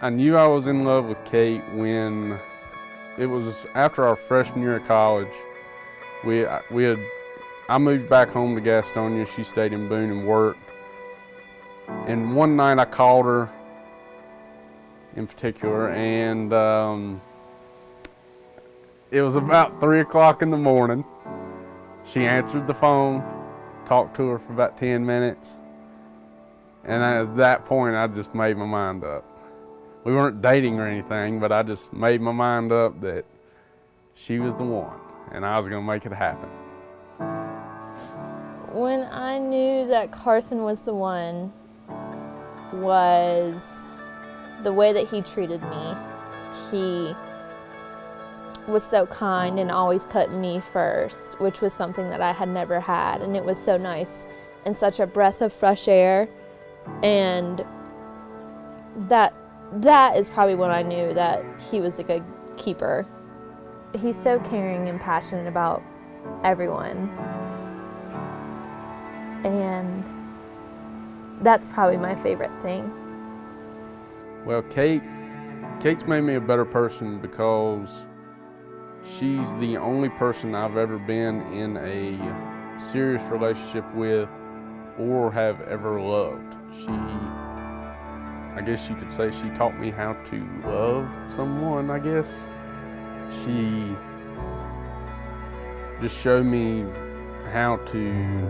I knew I was in love with Kate when it was after our freshman year of college. I moved back home to Gastonia. She stayed in Boone and worked. And one night I called her in particular, and it was about 3 o'clock in the morning. She answered the phone, talked to her for about 10 minutes, and at that point I just made my mind up. We weren't dating or anything, but I just made my mind up that she was the one, and I was gonna make it happen. When I knew that Carson was the one was the way that he treated me. He was so kind and always put me first, which was something that I had never had, and it was so nice and such a breath of fresh air. And that is probably when I knew that he was a good keeper. He's so caring and passionate about everyone, and that's probably my favorite thing. Well, Kate's made me a better person because she's the only person I've ever been in a serious relationship with or have ever loved. I guess you could say she taught me how to love someone, I guess. She just showed me how to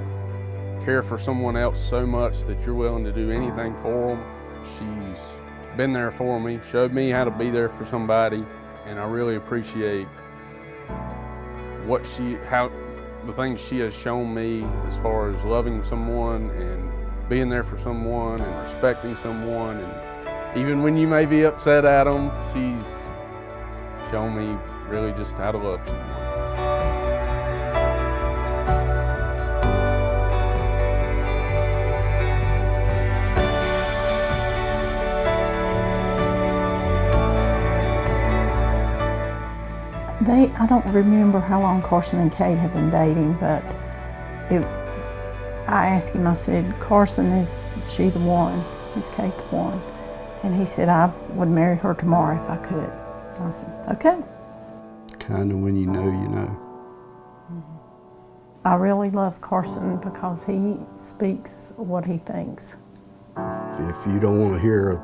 care for someone else so much that you're willing to do anything for them. She's been there for me, showed me how to be there for somebody, and I really appreciate the things she has shown me as far as loving someone and being there for someone and respecting someone. And even when you may be upset at them, she's shown me really just how to love someone. I don't remember how long Carson and Kate had been dating, but I asked him, I said, Carson, is she the one? Is Kate the one? And he said, I would marry her tomorrow if I could. I said, okay. Kind of when you know, you know. I really love Carson because he speaks what he thinks. If you don't want to hear,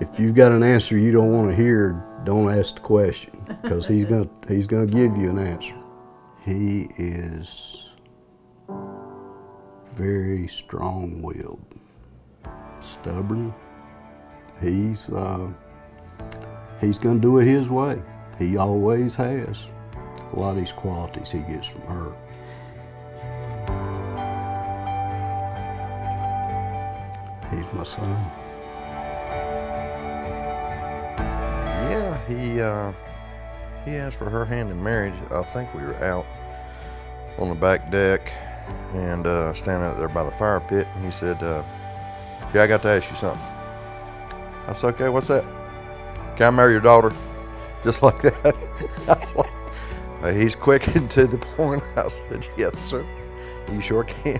if you've got an answer you don't want to hear, don't ask the question, because he's gonna give you an answer. He is very strong-willed, stubborn. He's gonna do it his way. He always has. A lot of these qualities he gets from her. He's my son. Yeah, he asked for her hand in marriage. I think we were out on the back deck and standing out there by the fire pit, and he said, "Yeah, I got to ask you something." I said, "Okay, what's that?" "Can I marry your daughter?" Just like that. I was like, he's quick and to the point. I said, "Yes, sir. You sure can."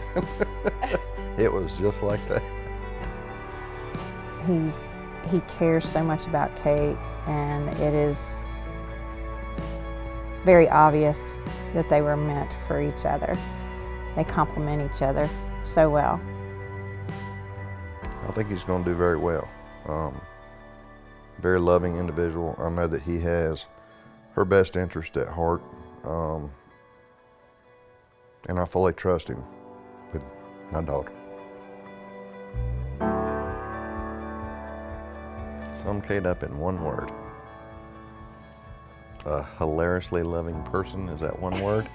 It was just like that. He cares so much about Kate, and it is very obvious that they were meant for each other. They complement each other so well. I think he's going to do very well. Very loving individual. I know that he has her best interest at heart, and I fully trust him with my daughter. Sum Kate up in one word. A hilariously loving person. Is that one word?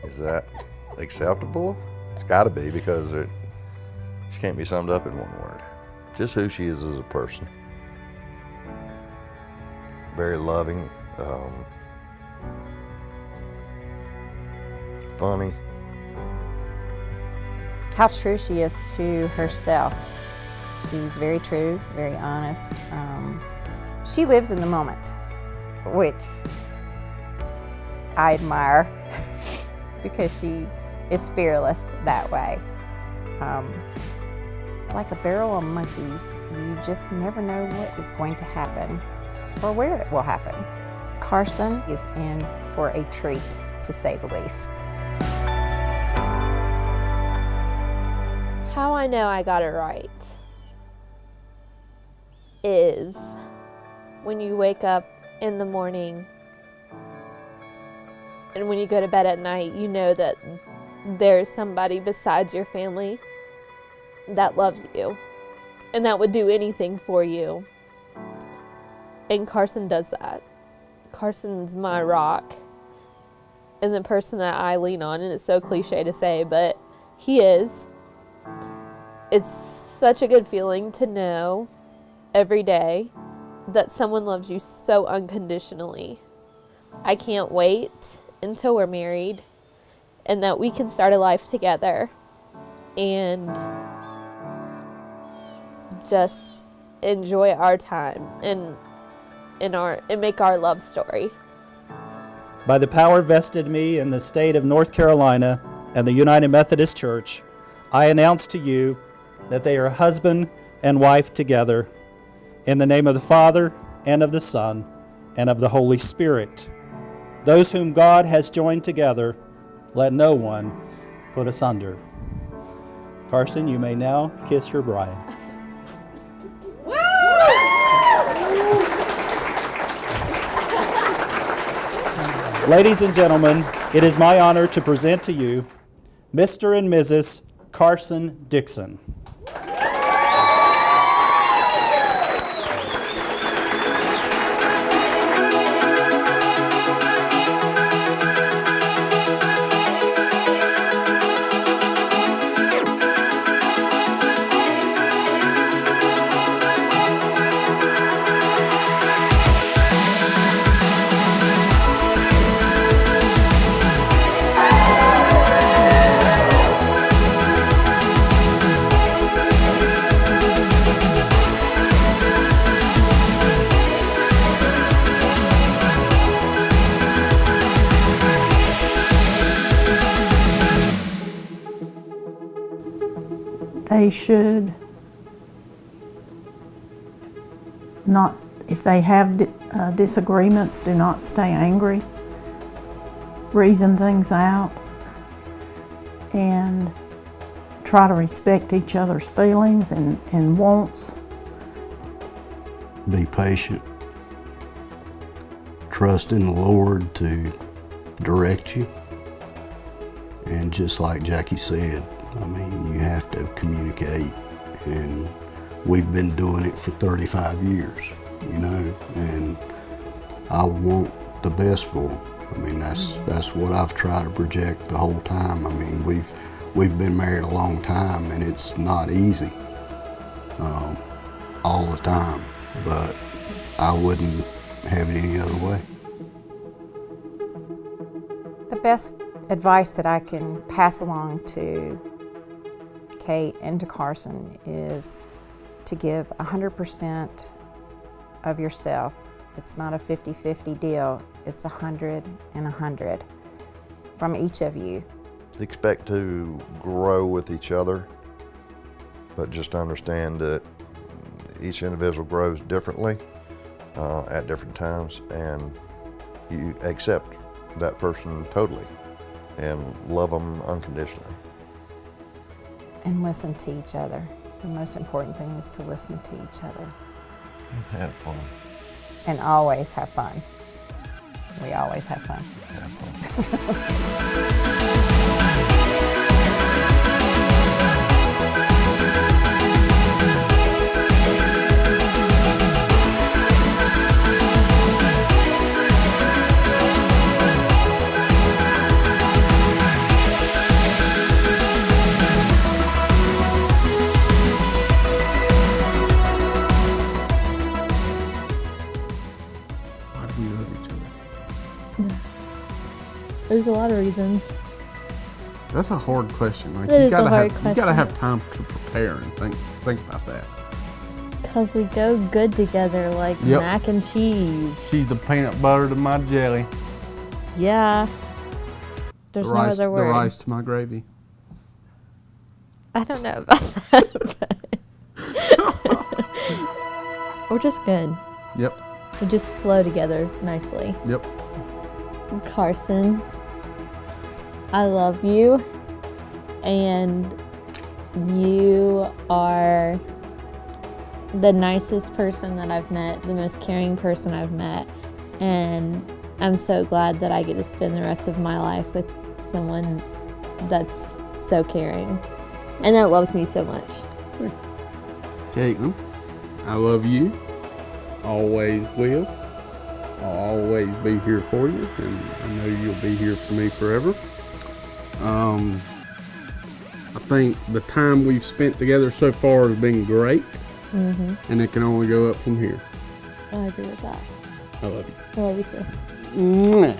Is that acceptable? It's got to be, because she can't be summed up in one word. Just who she is as a person. Very loving, funny. How true she is to herself. She's very true, very honest. She lives in the moment, which I admire because she is fearless that way. like a barrel of monkeys. You just never know what is going to happen or where it will happen. Carson is in for a treat, to say the least. How I know I got it right is when you wake up in the morning and when you go to bed at night, you know that there's somebody besides your family that loves you and that would do anything for you. And Carson does that. Carson's my rock and the person that I lean on, and it's so cliche to say, but he is. It's such a good feeling to know every day that someone loves you so unconditionally. I can't wait until we're married and that we can start a life together and just enjoy our time and make our love story. By the power vested in me in the state of North Carolina and the United Methodist Church, I announce to you that they are husband and wife together, in the name of the Father, and of the Son, and of the Holy Spirit. Those whom God has joined together, let no one put asunder. Carson, you may now kiss your bride. Ladies and gentlemen, it is my honor to present to you Mr. and Mrs. Carson Dixon. They should not, if they have disagreements, do not stay angry. Reason things out and try to respect each other's feelings and wants. Be patient. Trust in the Lord to direct you. And just like Jackie said, I mean, you have to communicate, and we've been doing it for 35 years, you know, and I want the best for them. I mean, that's what I've tried to project the whole time. I mean, we've been married a long time, and it's not easy all the time, but I wouldn't have it any other way. The best advice that I can pass along to Kate and to Carson is to give 100% of yourself. It's not a 50-50 deal, it's 100 and 100 from each of you. Expect to grow with each other, but just understand that each individual grows differently at different times, and you accept that person totally and love them unconditionally. And listen to each other. The most important thing is to listen to each other. And have fun. And always have fun. We always have fun. Have fun. Why do we love each other? There's a lot of reasons. That's a hard question. Like, That you is a gotta hard have, question. You gotta have time to prepare and think about that. Because we go good together like Yep. mac and cheese. She's the peanut butter to my jelly. Yeah. There's the no rice, other word. The rice to my gravy. I don't know about that. But just good. Yep. We just flow together nicely. Yep. Carson, I love you, and you are the nicest person that I've met, the most caring person I've met, and I'm so glad that I get to spend the rest of my life with someone that's so caring and that loves me so much. Caitlin, I love you. Always will. I'll always be here for you, and I know you'll be here for me forever. I think the time we've spent together so far has been great, and it can only go up from here. I agree with that. I love you. I love you too. Mwah.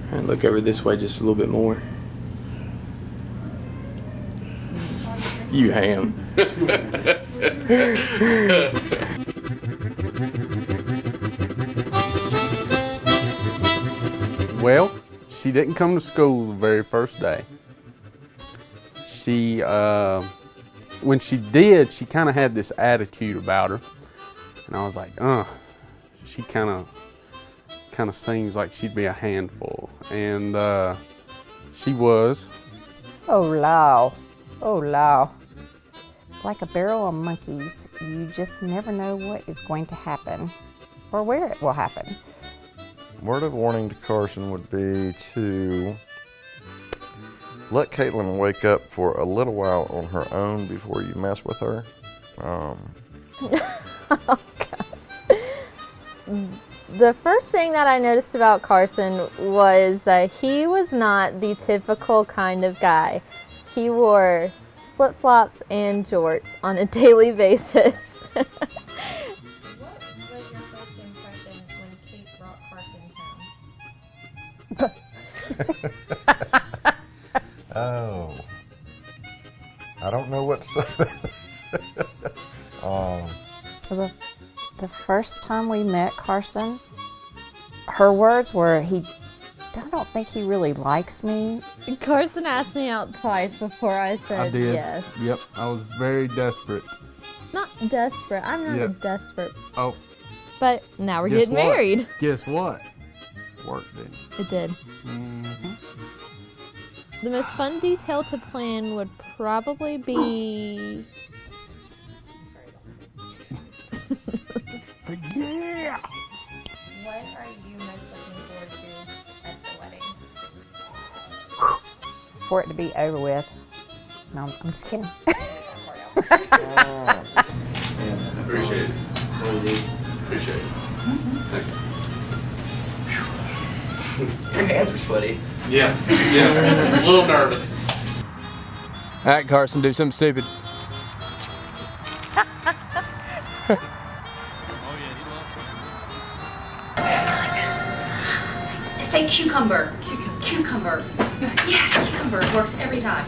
And look over this way just a little bit more. You ham. Well, she didn't come to school the very first day. She, when she did, she kind of had this attitude about her. And I was like, she kind of seems like she'd be a handful. And she was. Oh, Law. Oh, Law. Like a barrel of monkeys, you just never know what is going to happen or where it will happen. Word of warning to Carson would be to let Caitlin wake up for a little while on her own before you mess with her. Oh, God. The first thing that I noticed about Carson was that he was not the typical kind of guy. He wore flip-flops and jorts on a daily basis. What was your first impression when Kate brought Carson home? Oh. I don't know what to say. The first time we met Carson, her words were, I don't think he really likes me. Carson asked me out twice before I said I did. yes. Yep, I was very desperate. Not desperate. I'm not a Yep. desperate. Oh, But now we're guess getting what? married. Guess what? Worked it. It did. The most fun detail to plan would probably be Yeah. What are you most looking forward to at the wedding? For it to be over with. No, I'm just kidding. Appreciate it. Appreciate it. Thank you. Your hands are sweaty. Yeah, yeah. A little nervous. All right, Carson, do something stupid. Say cucumber. Cucumber. Yes, cucumber. Works every time.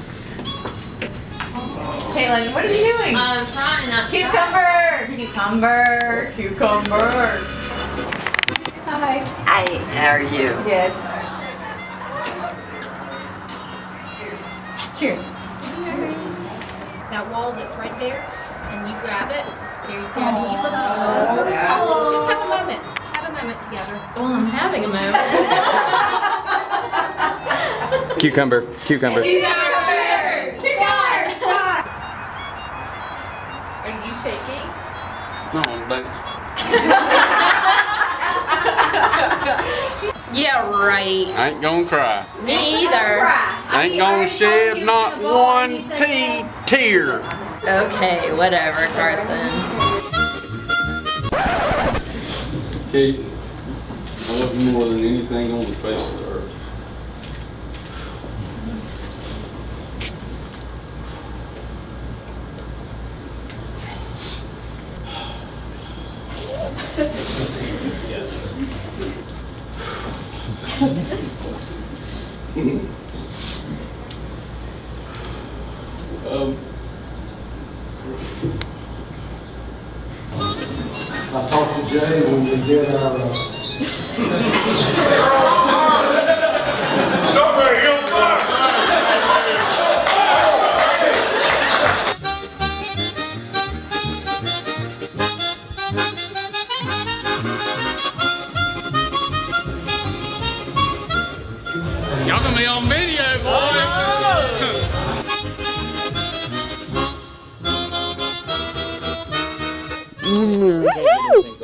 Caitlin, what are you doing? I'm trying not to. Cucumber! Cucumber! Cucumber! Hi. Hi, how are you? Good. Cheers. That wall that's right there, and you grab it. There you grab it. You look. Just have a moment. Have a moment together. Well, I'm having a moment. Cucumber. Cucumber. Are you shaking? No, but Yeah, right. I ain't gonna cry. Me either. I ain't gonna shed not one tear. Okay, whatever, Carson. Kate, I love you more than anything on the face of the earth. I talked to Jay when we did our, Y'all gonna be on video, boys! Woohoo!